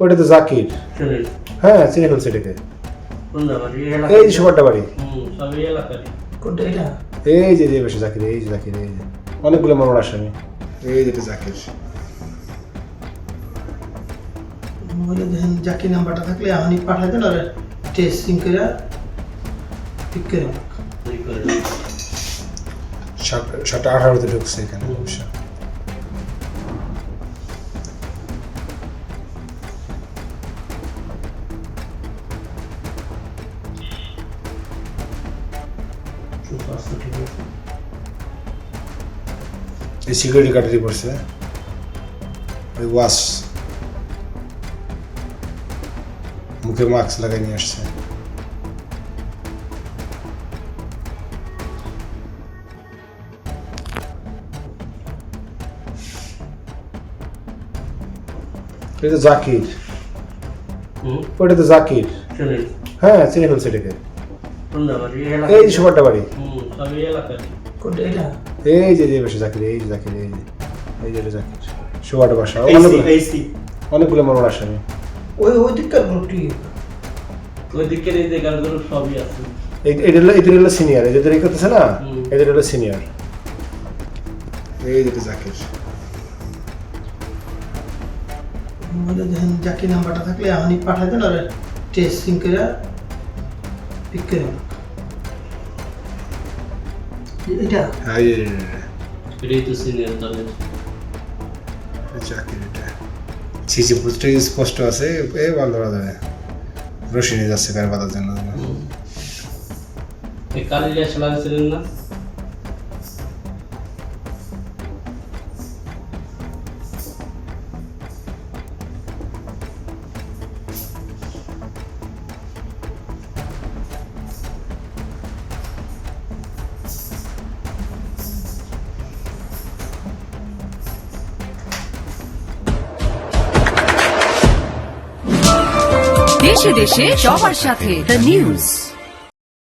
ওটা তো জাকির। হ্যাঁ, চিনে ফেলছে এটাকে। এই যে সুপারটা বাড়ি। এই যে বসে জাকির, এই যে জাকির, এই যে অনেকগুলো মামলার আসামি। এই যেটা জাকির। দেখেন জাকির নাম্বারটা থাকলে এখনই পাঠাই দেন, আর টেস্টিং করে পিক করে 7:18 ঢুকছে এখানে অবশ্য। এই সিকিউরিটি গার্ডেরই পড়ছে ওই ওয়াশ, মুখে মাস্ক লাগাই নিয়ে আসছে। এটা তো জাকির। ওটা তো জাকির। হ্যাঁ, চিনে ফেলছে এটাকে। এই যে সুপারটা বাড়ি। এই যে বসে জাকির, এই যে জাকির, এই যে জাকির। সুপারটা বাসা। অনেকগুলো মামলার আসামি। ওই দিককার গ্রুপটি সবই আছে। এদের হলো সিনিয়র, এদের এই করতেছে না, এদের হলো সিনিয়র। এই যেটা জাকির। দেখেন জাকির নাম্বারটা থাকলে এখনই পাঠাই দেন, আর টেস্টিং করে পিক করে এটা। হ্যাঁ, এটাই তো সিনিয়র তাদের। জাকির এটা সিসি ফুটেজ স্পষ্ট আছে। বন্ধ করা যাবে, রশি নিয়ে যাচ্ছে গায়ে বাঁধার জন্য। এই কালি গ্যাস লাগাচ্ছিলেন না? দেশে দেশে সবার সাথে দ্য নিউজ।